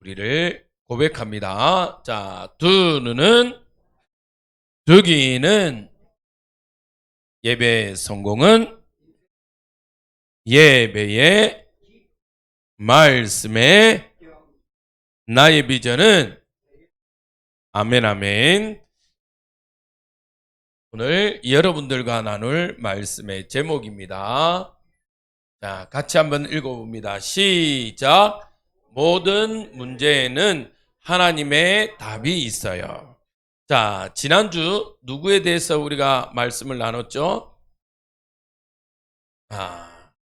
우리를 고백합니다. 자, 두 눈은 두기는 예배 성공은 예배의 말씀에 나의 비전은 아멘 아멘. 오늘 여러분들과 나눌 말씀의 제목입니다. 자, 같이 한번 읽어봅니다. 시작. 모든 문제에는 하나님의 답이 있어요. 자, 지난주 누구에 대해서 우리가 말씀을 나눴죠?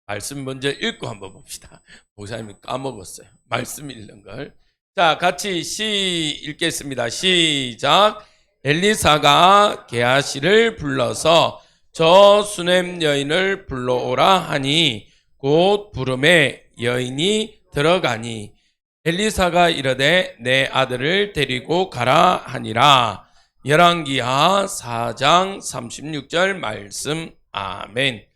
말씀 먼저 읽고 한번 봅시다. 목사님이 까먹었어요. 말씀 읽는 걸. 자, 같이 읽겠습니다. 시작. 엘리사가 게하시를 불러서 저 수넴 여인을 불러오라 하니 곧 부름에 여인이 들어가니 엘리사가 이르되 내 아들을 데리고 가라 하니라. 열왕기하 4장 36절 말씀. 아멘.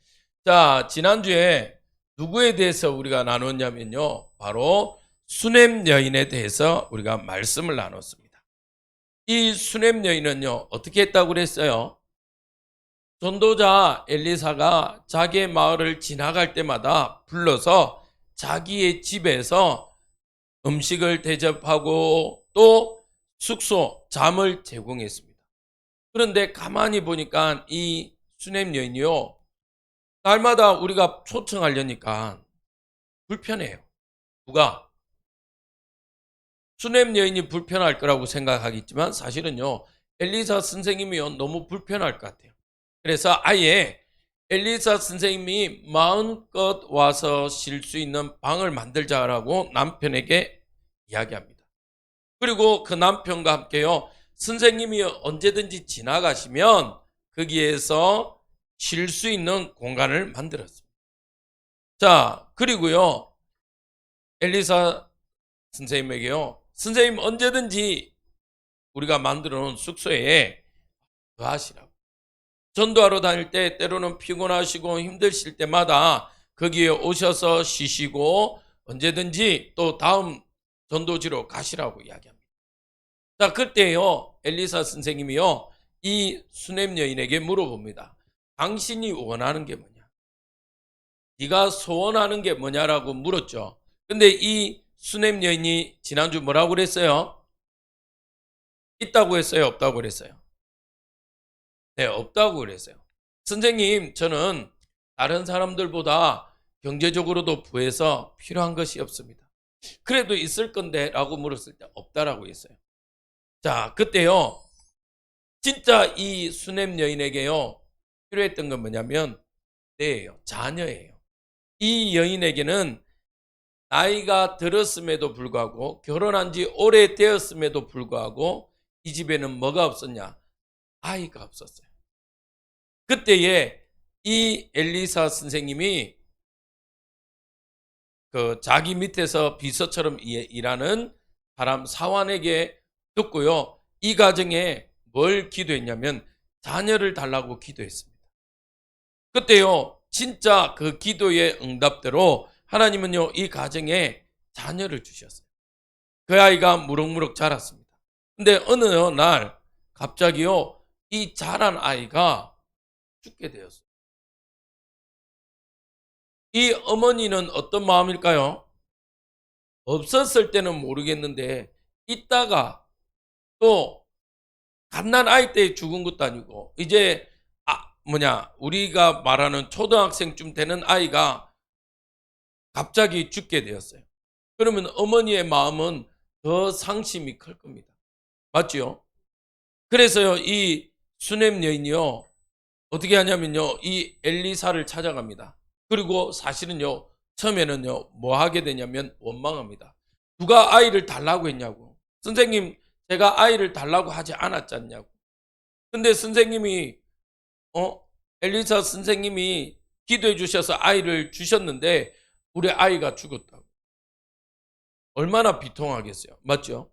자, 지난주에 누구에 대해서 우리가 나눴냐면요, 바로 수넴 여인에 대해서 우리가 말씀을 나눴습니다. 이 수넴 여인은요, 어떻게 했다고 그랬어요? 전도자 엘리사가 자기의 마을을 지나갈 때마다 불러서 자기의 집에서 음식을 대접하고 또 숙소, 잠을 제공했습니다. 그런데 가만히 보니까 이 수넴 여인이요, 날마다 우리가 초청하려니까 불편해요. 누가? 수넴 여인이 불편할 거라고 생각하겠지만 사실은요, 엘리사 선생님이요, 너무 불편할 것 같아요. 그래서 아예 엘리사 선생님이 마음껏 와서 쉴 수 있는 방을 만들자라고 남편에게 이야기합니다. 그리고 그 남편과 함께요, 선생님이 언제든지 지나가시면 거기에서 쉴 수 있는 공간을 만들었습니다. 자, 그리고요, 엘리사 선생님에게요, 선생님 언제든지 우리가 만들어 놓은 숙소에 거하시라고. 전도하러 다닐 때 때로는 피곤하시고 힘드실 때마다 거기에 오셔서 쉬시고 언제든지 또 다음 전도지로 가시라고 이야기합니다. 자, 그때요, 엘리사 선생님이요, 이 수넴 여인에게 물어봅니다. 당신이 원하는 게 뭐냐? 네가 소원하는 게 뭐냐라고 물었죠. 근데 이 수넴 여인이 지난주 뭐라고 그랬어요? 있다고 했어요? 없다고 그랬어요? 네, 없다고 그랬어요. 선생님, 저는 다른 사람들보다 경제적으로도 부해서 필요한 것이 없습니다. 그래도 있을 건데 라고 물었을 때 없다라고 했어요. 자, 그때요, 진짜 이 수넴 여인에게요, 필요했던 건 뭐냐면 네예요, 자녀예요. 이 여인에게는 나이가 들었음에도 불구하고 결혼한 지 오래되었음에도 불구하고 이 집에는 뭐가 없었냐? 아이가 없었어요. 그때에 이 엘리사 선생님이 그 자기 밑에서 비서처럼 일하는 사람 사환에게 듣고요, 이 가정에 뭘 기도했냐면 자녀를 달라고 기도했습니다. 그때요, 진짜 그 기도의 응답대로 하나님은요, 이 가정에 자녀를 주셨어요. 그 아이가 무럭무럭 자랐습니다. 근데 어느 날 갑자기요, 이 자란 아이가 죽게 되었어요. 이 어머니는 어떤 마음일까요? 없었을 때는 모르겠는데 있다가 또 갓난 아이 때 죽은 것도 아니고 이제 우리가 말하는 초등학생쯤 되는 아이가 갑자기 죽게 되었어요. 그러면 어머니의 마음은 더 상심이 클 겁니다. 맞죠? 그래서요, 이 수넴 여인이요, 어떻게 하냐면요, 이 엘리사를 찾아갑니다. 그리고 사실은요, 처음에는요, 뭐 하게 되냐면 원망합니다. 누가 아이를 달라고 했냐고. 선생님, 제가 아이를 달라고 하지 않았잖냐고. 근데 선생님이 엘리사 선생님이 기도해 주셔서 아이를 주셨는데 우리 아이가 죽었다고. 얼마나 비통하겠어요. 맞죠?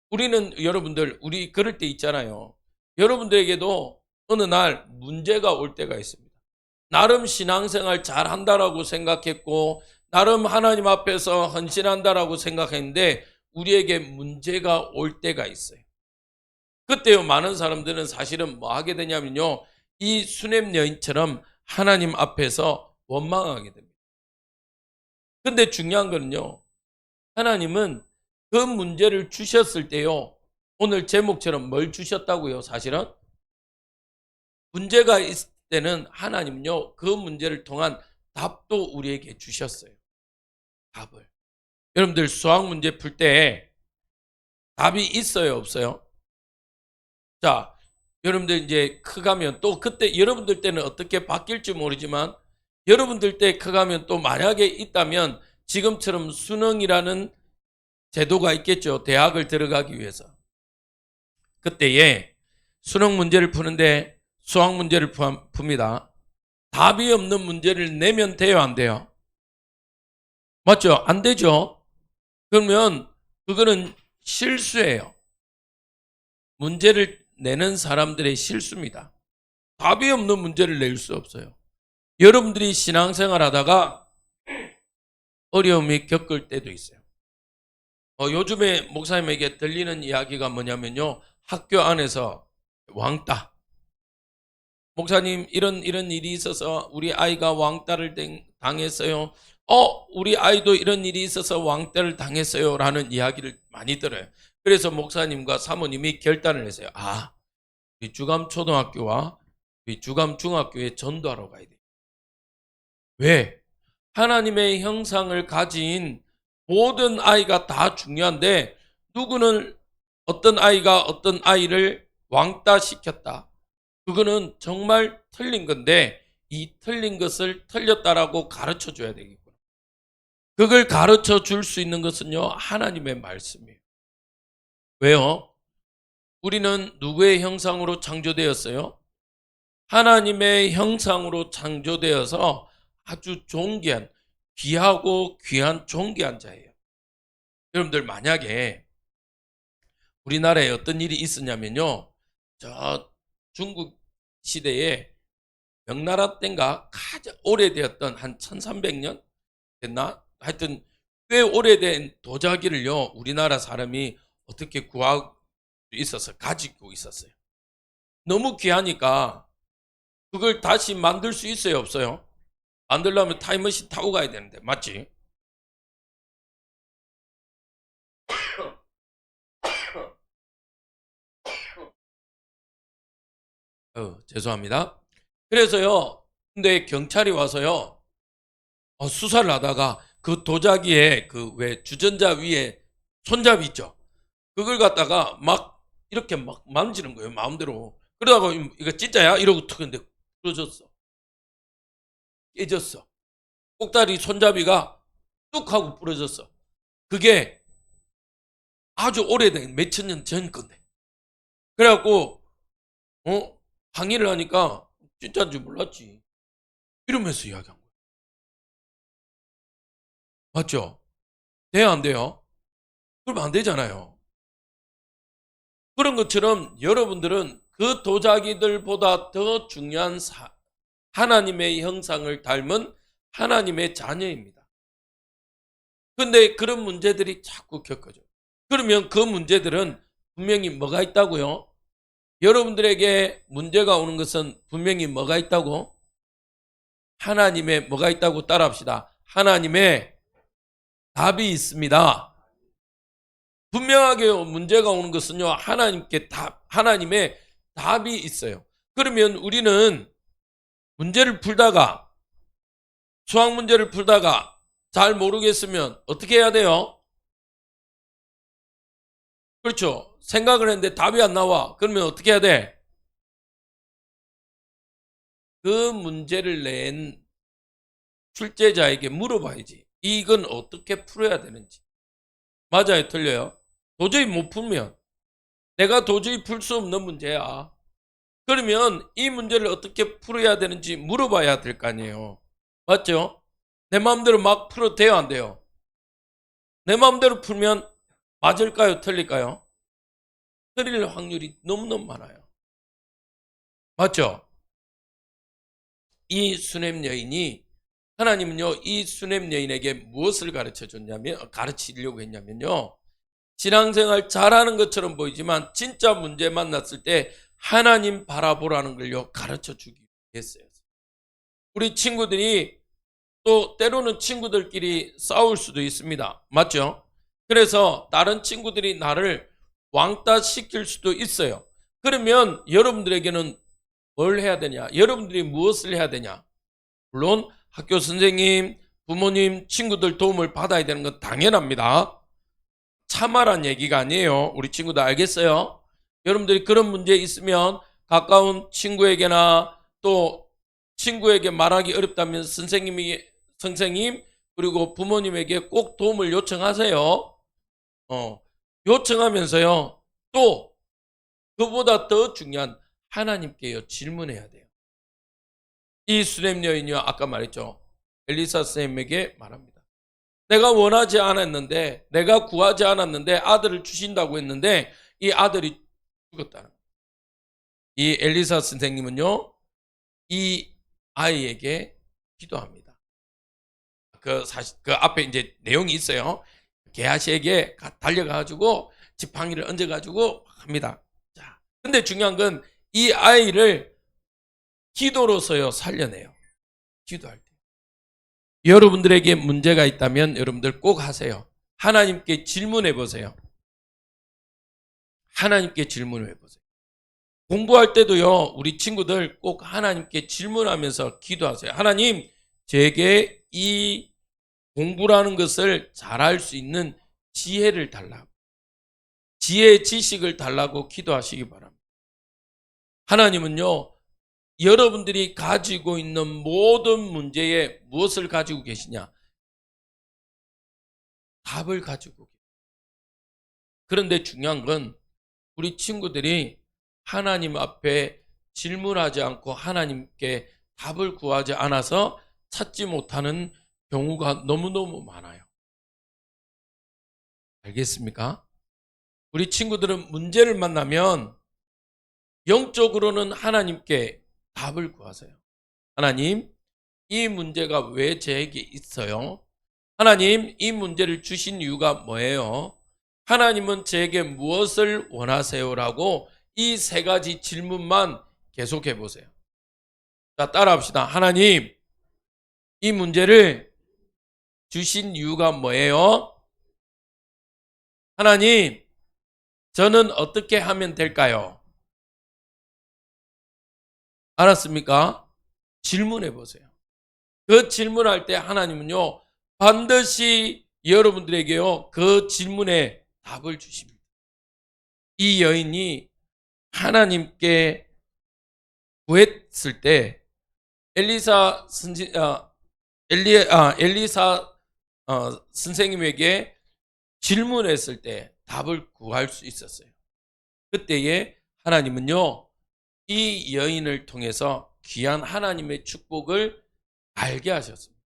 우리는 여러분들, 우리 그럴 때 있잖아요. 여러분들에게도 어느 날 문제가 올 때가 있습니다. 나름 신앙생활 잘 한다라고 생각했고 나름 하나님 앞에서 헌신한다라고 생각했는데 우리에게 문제가 올 때가 있어요. 그때요, 많은 사람들은 사실은 뭐 하게 되냐면요, 이 수냄 여인처럼 하나님 앞에서 원망하게 됩니다. 근데 중요한 거는요, 하나님은 그 문제를 주셨을 때요, 오늘 제목처럼 뭘 주셨다고요? 사실은 문제가 있을 때는 하나님은요, 그 문제를 통한 답도 우리에게 주셨어요. 답을. 여러분들 수학 문제 풀 때 답이 있어요, 없어요? 자, 여러분들 이제 커가면 또 그때 여러분들 때는 어떻게 바뀔지 모르지만 여러분들 때 커가면 또 만약에 있다면 지금처럼 수능이라는 제도가 있겠죠. 대학을 들어가기 위해서. 그때에 수능 문제를 푸는데 수학 문제를 풉니다. 답이 없는 문제를 내면 돼요, 안 돼요? 맞죠? 안 되죠? 그러면 그거는 실수예요. 문제를 내는 사람들의 실수입니다. 답이 없는 문제를 낼 수 없어요. 여러분들이 신앙생활 하다가 어려움이 겪을 때도 있어요. 요즘에 목사님에게 들리는 이야기가 뭐냐면요, 학교 안에서 왕따. 목사님, 이런 일이 있어서 우리 아이가 왕따를 당했어요. 우리 아이도 이런 일이 있어서 왕따를 당했어요. 라는 이야기를 많이 들어요. 그래서 목사님과 사모님이 결단을 했어요. 우리 주감초등학교와 우리 주감중학교에 전도하러 가야 돼. 왜? 하나님의 형상을 가진 모든 아이가 다 중요한데, 누구는 어떤 아이가 어떤 아이를 왕따시켰다. 그거는 정말 틀린 건데, 이 틀린 것을 틀렸다라고 가르쳐 줘야 되겠구나. 그걸 가르쳐 줄 수 있는 것은요, 하나님의 말씀이에요. 왜요? 우리는 누구의 형상으로 창조되었어요? 하나님의 형상으로 창조되어서 아주 존귀한, 귀하고 귀한 존귀한 자예요. 여러분들 만약에 우리나라에 어떤 일이 있었냐면요, 저 중국 시대에 명나라 때인가 가장 오래되었던 한 1300년 됐나? 하여튼 꽤 오래된 도자기를요, 우리나라 사람이 어떻게 구하고 있어서 가지고 있었어요. 너무 귀하니까 그걸 다시 만들 수 있어요, 없어요? 만들려면 타임머신 타고 가야 되는데, 맞지? 죄송합니다. 그래서요, 근데 경찰이 와서요, 수사를 하다가 그 도자기에 그 왜 주전자 위에 손잡이 있죠? 그걸 갖다가 막 이렇게 막 만지는 거예요, 마음대로. 그러다가 이거 진짜야? 이러고 툭 했는데 부러졌어. 깨졌어. 꼭다리 손잡이가 뚝 하고 부러졌어. 그게 아주 오래된 몇천 년 전 건데. 그래갖고, 항의를 하니까 진짜인 줄 몰랐지. 이러면서 이야기한 거예요. 맞죠? 돼요, 안 돼요? 그러면 안 되잖아요. 그런 것처럼 여러분들은 그 도자기들보다 더 중요한 하나님의 형상을 닮은 하나님의 자녀입니다. 근데 그런 문제들이 자꾸 겪어져요. 그러면 그 문제들은 분명히 뭐가 있다고요? 여러분들에게 문제가 오는 것은 분명히 뭐가 있다고? 하나님의 뭐가 있다고 따라합시다. 하나님의 답이 있습니다. 분명하게 문제가 오는 것은요, 하나님의 답이 있어요. 그러면 우리는 문제를 풀다가, 수학 문제를 풀다가 잘 모르겠으면 어떻게 해야 돼요? 그렇죠. 생각을 했는데 답이 안 나와. 그러면 어떻게 해야 돼? 그 문제를 낸 출제자에게 물어봐야지. 이건 어떻게 풀어야 되는지. 맞아요, 틀려요? 도저히 못 풀면, 내가 도저히 풀 수 없는 문제야. 그러면 이 문제를 어떻게 풀어야 되는지 물어봐야 될 거 아니에요. 맞죠? 내 마음대로 막 풀어도 돼요, 안 돼요? 내 마음대로 풀면 맞을까요, 틀릴까요? 틀릴 확률이 너무너무 많아요. 맞죠? 이 수냄 여인이, 하나님은요, 이 수냄 여인에게 무엇을 가르치려고 했냐면요, 신앙생활 잘하는 것처럼 보이지만 진짜 문제 만났을 때 하나님 바라보라는 걸요 가르쳐 주기 위해서요. 우리 친구들이 또 때로는 친구들끼리 싸울 수도 있습니다. 맞죠? 그래서 다른 친구들이 나를 왕따 시킬 수도 있어요. 그러면 여러분들에게는 뭘 해야 되냐? 여러분들이 무엇을 해야 되냐? 물론 학교 선생님, 부모님, 친구들 도움을 받아야 되는 건 당연합니다. 참아란 얘기가 아니에요. 우리 친구들 알겠어요? 여러분들이 그런 문제 있으면 가까운 친구에게나 또 친구에게 말하기 어렵다면 선생님 그리고 부모님에게 꼭 도움을 요청하세요. 요청하면서요. 또 그보다 더 중요한 하나님께요 질문해야 돼요. 이 수렘 여인이요 아까 말했죠. 엘리사 쌤에게 말합니다. 내가 원하지 않았는데 내가 구하지 않았는데 아들을 주신다고 했는데 이 아들이 죽었다는 거예요. 이 엘리사 선생님은요. 이 아이에게 기도합니다. 사실 그 앞에 이제 내용이 있어요. 게하시에게 달려가지고 지팡이를 얹어가지고 합니다. 자, 근데 중요한 건 이 아이를 기도로서요 살려내요. 기도할 때. 여러분들에게 문제가 있다면 여러분들 꼭 하세요. 하나님께 질문해 보세요. 하나님께 질문해 보세요. 공부할 때도요, 우리 친구들 꼭 하나님께 질문하면서 기도하세요. 하나님, 제게 이 공부라는 것을 잘할 수 있는 지혜를 달라고, 지혜의 지식을 달라고 기도하시기 바랍니다. 하나님은요, 여러분들이 가지고 있는 모든 문제에 무엇을 가지고 계시냐? 답을 가지고 계세요. 그런데 중요한 건 우리 친구들이 하나님 앞에 질문하지 않고 하나님께 답을 구하지 않아서 찾지 못하는 경우가 너무너무 많아요. 알겠습니까? 우리 친구들은 문제를 만나면 영적으로는 하나님께 답을 구하세요. 하나님, 이 문제가 왜 저에게 있어요? 하나님, 이 문제를 주신 이유가 뭐예요? 하나님은 저에게 무엇을 원하세요? 라고 이 세 가지 질문만 계속해 보세요. 자, 따라합시다. 하나님, 이 문제를 주신 이유가 뭐예요? 하나님, 저는 어떻게 하면 될까요? 알았습니까? 질문해 보세요. 그 질문할 때 하나님은요, 반드시 여러분들에게요, 그 질문에 답을 주십니다. 이 여인이 하나님께 구했을 때 엘리사 선생님에게 질문했을 때 답을 구할 수 있었어요. 그때에 하나님은요, 이 여인을 통해서 귀한 하나님의 축복을 알게 하셨습니다.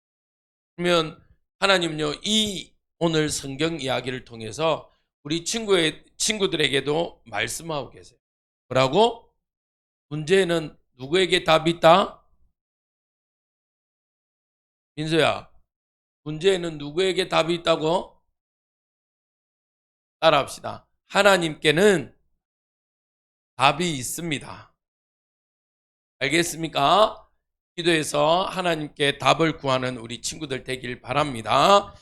그러면 하나님은요, 이 오늘 성경 이야기를 통해서 우리 친구들에게도 말씀하고 계세요. 뭐라고? 문제는 누구에게 답이 있다? 민수야, 문제에는 누구에게 답이 있다고? 따라합시다. 하나님께는 답이 있습니다. 알겠습니까? 기도해서 하나님께 답을 구하는 우리 친구들 되길 바랍니다.